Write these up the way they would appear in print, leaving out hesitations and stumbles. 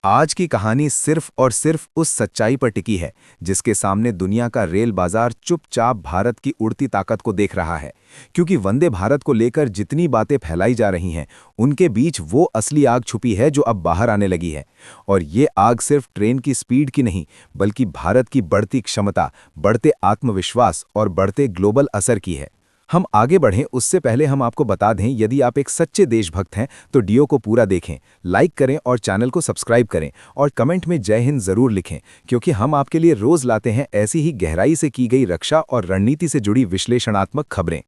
आज की कहानी सिर्फ और सिर्फ उस सच्चाई पर टिकी है जिसके सामने दुनिया का रेल बाजार चुपचाप भारत की उड़ती ताकत को देख रहा है। क्योंकि वंदे भारत को लेकर जितनी बातें फैलाई जा रही हैं, उनके बीच वो असली आग छुपी है जो अब बाहर आने लगी है। और ये आग सिर्फ ट्रेन की स्पीड की नहीं, बल्कि भारत की बढ़ती क्षमता, बढ़ते आत्मविश्वास और बढ़ते ग्लोबल असर की है। हम आगे बढ़ें उससे पहले हम आपको बता दें, यदि आप एक सच्चे देशभक्त हैं तो वीडियो को पूरा देखें, लाइक करें और चैनल को सब्सक्राइब करें और कमेंट में जय हिंद जरूर लिखें, क्योंकि हम आपके लिए रोज लाते हैं ऐसी ही गहराई से की गई रक्षा और रणनीति से जुड़ी विश्लेषणात्मक खबरें।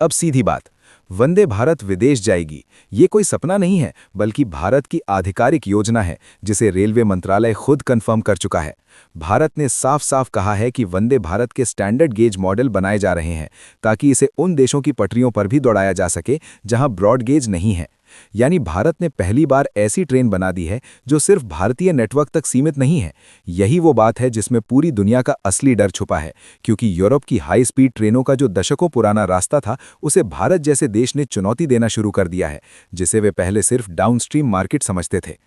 अब सीधी बात, वंदे भारत विदेश जाएगी, ये कोई सपना नहीं है, बल्कि भारत की आधिकारिक योजना है जिसे रेलवे मंत्रालय खुद कंफर्म कर चुका है। भारत ने साफ साफ कहा है कि वंदे भारत के स्टैंडर्ड गेज मॉडल बनाए जा रहे हैं ताकि इसे उन देशों की पटरियों पर भी दौड़ाया जा सके जहां ब्रॉड गेज नहीं है। यानी भारत ने पहली बार ऐसी ट्रेन बना दी है जो सिर्फ भारतीय नेटवर्क तक सीमित नहीं है। यही वो बात है जिसमें पूरी दुनिया का असली डर छुपा है, क्योंकि यूरोप की हाई स्पीड ट्रेनों का जो दशकों पुराना रास्ता था, उसे भारत जैसे देश ने चुनौती देना शुरू कर दिया है, जिसे वे पहले सिर्फ डाउनस्ट्रीम मार्केट समझते थे।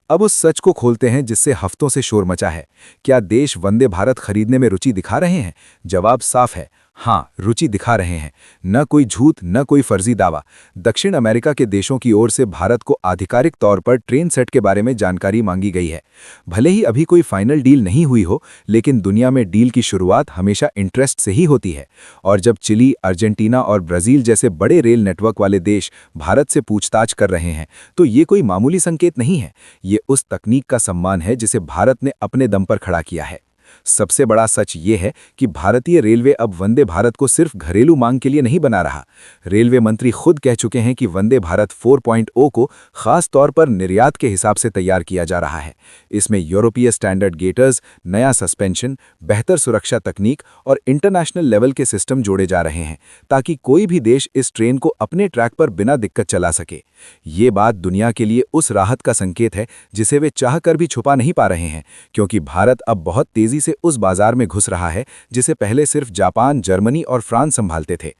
अब उस सच को खोलते हैं जिससे हफ्तों से शोर मचा है। क्या देश वंदे भारत खरीदने में रुचि दिखा रहे हैं? जवाब साफ है, हाँ, रुचि दिखा रहे हैं। न कोई झूठ, न कोई फर्जी दावा। दक्षिण अमेरिका के देशों की ओर से भारत को आधिकारिक तौर पर ट्रेन सेट के बारे में जानकारी मांगी गई है। भले ही अभी कोई फाइनल डील नहीं हुई हो, लेकिन दुनिया में डील की शुरुआत हमेशा इंटरेस्ट से ही होती है। और जब चिली, अर्जेंटीना और ब्राजील जैसे बड़े रेल नेटवर्क वाले देश भारत से पूछताछ कर रहे हैं, तो ये कोई मामूली संकेत नहीं है। ये उस तकनीक का सम्मान है जिसे भारत ने अपने दम पर खड़ा किया है। सबसे बड़ा सच ये है कि भारतीय रेलवे अब वंदे भारत को सिर्फ घरेलू मांग के लिए नहीं बना रहा। रेलवे मंत्री खुद कह चुके हैं कि वंदे भारत 4.0 को खास तौर पर निर्यात के हिसाब से तैयार किया जा रहा है। इसमें यूरोपीय स्टैंडर्ड गेटर्स, नया सस्पेंशन, बेहतर सुरक्षा तकनीक और इंटरनेशनल लेवल के सिस्टम जोड़े जा रहे हैं, ताकि कोई भी देश इस ट्रेन को अपने ट्रैक पर बिना दिक्कत चला सके। ये बात दुनिया के लिए उस राहत का संकेत है जिसे वे चाहकर भी छुपा नहीं पा रहे हैं, क्योंकि भारत अब बहुत तेजी से उस बाजार में घुस रहा है जिसे पहले सिर्फ जापान, जर्मनी और फ्रांस संभालते थे।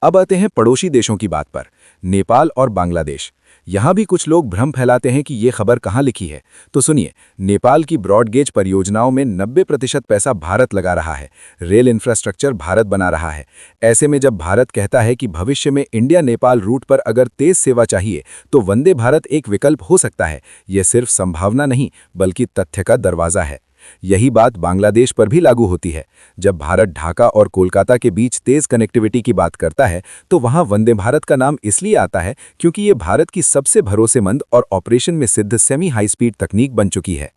अब आते हैं पड़ोसी देशों की बात पर, नेपाल और बांग्लादेश। यहां भी कुछ लोग भ्रम फैलाते हैं कि ये खबर कहां लिखी है। तो सुनिए, नेपाल की ब्रॉडगेज परियोजनाओं में 90% पैसा भारत लगा रहा है। रेल इंफ्रास्ट्रक्चर भारत बना रहा है। ऐसे में जब भारत कहता है कि भविष्य में इंडिया नेपाल रूट पर अगर तेज सेवा चाहिए तो वंदे भारत एक विकल्प हो सकता है, यह सिर्फ संभावना नहीं बल्कि तथ्य का दरवाजा है। यही बात बांग्लादेश पर भी लागू होती है। जब भारत ढाका और कोलकाता के बीच तेज कनेक्टिविटी की बात करता है तो वहां वंदे भारत का नाम इसलिए आता है क्योंकि ये भारत की सबसे भरोसेमंद और ऑपरेशन में सिद्ध सेमी हाई स्पीड तकनीक बन चुकी है।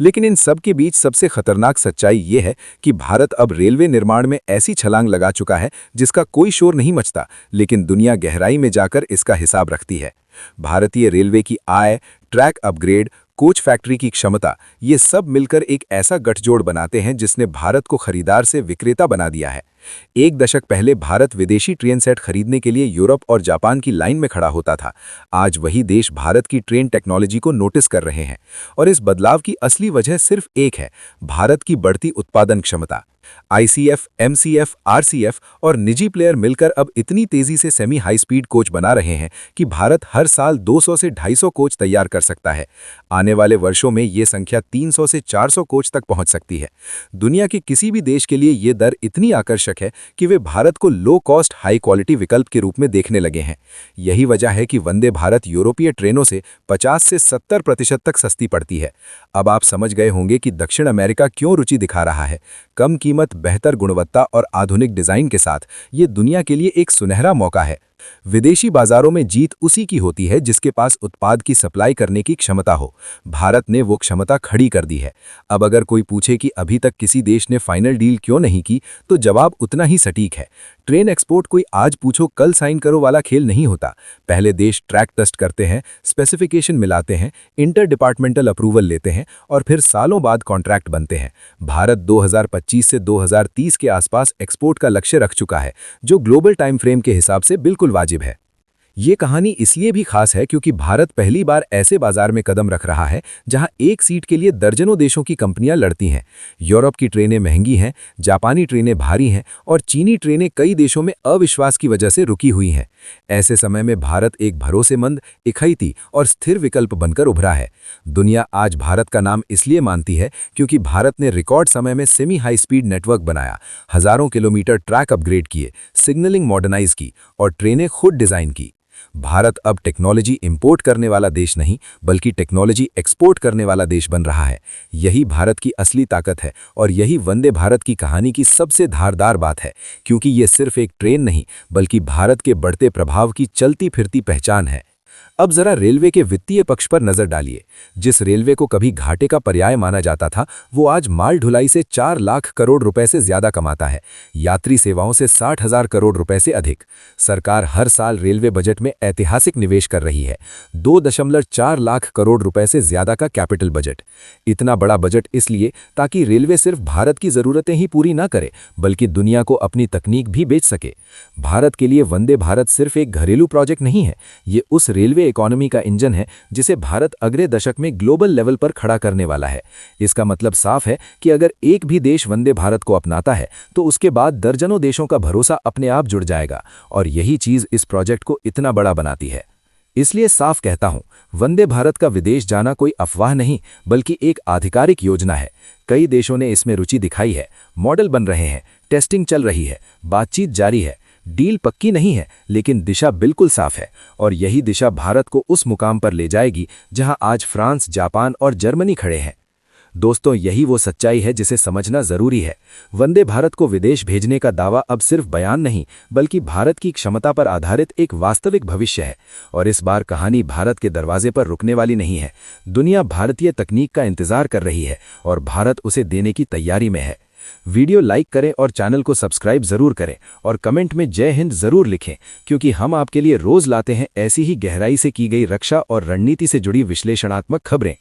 लेकिन इन सब के बीच सबसे खतरनाक सच्चाई ये है कि भारत अब रेलवे निर्माण में ऐसी छलांग लगा चुका है जिसका कोई शोर नहीं मचता, लेकिन दुनिया गहराई में जाकर इसका हिसाब रखती है। भारतीय रेलवे की आय, ट्रैक अपग्रेड, कोच फैक्ट्री की क्षमता, ये सब मिलकर एक ऐसा गठजोड़ बनाते हैं जिसने भारत को खरीदार से विक्रेता बना दिया है। एक दशक पहले भारत विदेशी ट्रेन सेट खरीदने के लिए यूरोप और जापान की लाइन में खड़ा होता था। आज वही देश भारत की ट्रेन टेक्नोलॉजी को नोटिस कर रहे हैं। और इस बदलाव की असली वजह सिर्फ एक है, भारत की बढ़ती उत्पादन क्षमता। आईसीएफ, एमसीएफ, आरसीएफ और निजी प्लेयर मिलकर अब इतनी तेजी से सेमी हाई स्पीड कोच बना रहे हैं कि भारत हर साल 200 से 250 कोच तैयार कर सकता है। आने वाले वर्षों में ये संख्या 300 से 400 कोच तक पहुंच सकती है। दुनिया के किसी भी देश के लिए ये दर इतनी आकर्षक है कि वे भारत को लो कॉस्ट हाई क्वालिटी विकल्प के रूप में देखने लगे हैं। यही वजह है कि वंदे भारत यूरोपीय ट्रेनों से 50 से 70% तक सस्ती पड़ती है। अब आप समझ गए होंगे कि दक्षिण अमेरिका क्यों रुचि दिखा रहा है। कम कीमत, बेहतर गुणवत्ता और आधुनिक डिजाइन के साथ ये दुनिया के लिए एक सुनहरा मौका है। विदेशी बाजारों में जीत उसी की होती है जिसके पास उत्पाद की सप्लाई करने की क्षमता हो। भारत ने वो क्षमता खड़ी कर दी है। अब अगर कोई पूछे कि अभी तक किसी देश ने फाइनल डील क्यों नहीं की, तो जवाब उतना ही सटीक है। ट्रेन एक्सपोर्ट कोई आज पूछो कल साइन करो वाला खेल नहीं होता। पहले देश ट्रैक टेस्ट करते हैं, स्पेसिफिकेशन मिलाते हैं, इंटर डिपार्टमेंटल अप्रूवल लेते हैं और फिर सालों बाद कॉन्ट्रैक्ट बनते हैं। भारत 2025 से 2030 के आसपास एक्सपोर्ट का लक्ष्य रख चुका है, जो ग्लोबल टाइम फ्रेम के हिसाब से बिल्कुल वाजिब है। ये कहानी इसलिए भी खास है क्योंकि भारत पहली बार ऐसे बाजार में कदम रख रहा है जहां एक सीट के लिए दर्जनों देशों की कंपनियां लड़ती हैं। यूरोप की ट्रेनें महंगी हैं, जापानी ट्रेनें भारी हैं और चीनी ट्रेनें कई देशों में अविश्वास की वजह से रुकी हुई हैं। ऐसे समय में भारत एक भरोसेमंद, किफायती और स्थिर विकल्प बनकर उभरा है। दुनिया आज भारत का नाम इसलिए मानती है क्योंकि भारत ने रिकॉर्ड समय में सेमी हाई स्पीड नेटवर्क बनाया, हजारों किलोमीटर ट्रैक अपग्रेड किए, सिग्नलिंग मॉडर्नाइज की और ट्रेनें खुद डिजाइन की। भारत अब टेक्नोलॉजी इंपोर्ट करने वाला देश नहीं बल्कि टेक्नोलॉजी एक्सपोर्ट करने वाला देश बन रहा है। यही भारत की असली ताकत है और यही वंदे भारत की कहानी की सबसे धारदार बात है, क्योंकि ये सिर्फ एक ट्रेन नहीं बल्कि भारत के बढ़ते प्रभाव की चलती फिरती पहचान है। अब जरा रेलवे के वित्तीय पक्ष पर नजर डालिए। जिस रेलवे को कभी घाटे का पर्याय माना जाता था, वो आज माल ढुलाई से 4 लाख करोड़ रुपए से ज्यादा कमाता है, यात्री सेवाओं से 60,000 करोड़ रुपए से अधिक। सरकार हर साल रेलवे बजट में ऐतिहासिक निवेश कर रही है, 2.4 लाख करोड़ रुपए से ज्यादा का कैपिटल बजट। इतना बड़ा बजट इसलिए ताकि रेलवे सिर्फ भारत की जरूरतें ही पूरी ना करे बल्कि दुनिया को अपनी तकनीक भी बेच सके। भारत के लिए वंदे भारत सिर्फ एक घरेलू प्रोजेक्ट नहीं है, ये उस रेलवे इकोनॉमी का इंजन है जिसे भारत अगले दशक में ग्लोबल लेवल पर खड़ा करने वाला है। इसका मतलब साफ है कि अगर एक भी देश वंदे भारत को अपनाता है तो उसके बाद दर्जनों देशों का भरोसा अपने आप जुड़ जाएगा और यही चीज इस प्रोजेक्ट को इतना बड़ा बनाती है। इसलिए साफ कहता हूं, वंदे भारत का विदेश जाना कोई अफवाह नहीं बल्कि एक आधिकारिक योजना है। कई देशों ने इसमें रुचि दिखाई है, मॉडल बन रहे हैं, टेस्टिंग चल रही है, बातचीत जारी है। डील पक्की नहीं है लेकिन दिशा बिल्कुल साफ है और यही दिशा भारत को उस मुकाम पर ले जाएगी जहां आज फ्रांस, जापान और जर्मनी खड़े हैं। दोस्तों, यही वो सच्चाई है जिसे समझना जरूरी है। वंदे भारत को विदेश भेजने का दावा अब सिर्फ बयान नहीं बल्कि भारत की क्षमता पर आधारित एक वास्तविक भविष्य है। और इस बार कहानी भारत के दरवाजे पर रुकने वाली नहीं है। दुनिया भारतीय तकनीक का इंतजार कर रही है और भारत उसे देने की तैयारी में है। वीडियो लाइक करें और चैनल को सब्सक्राइब जरूर करें और कमेंट में जय हिंद जरूर लिखें, क्योंकि हम आपके लिए रोज लाते हैं ऐसी ही गहराई से की गई रक्षा और रणनीति से जुड़ी विश्लेषणात्मक खबरें।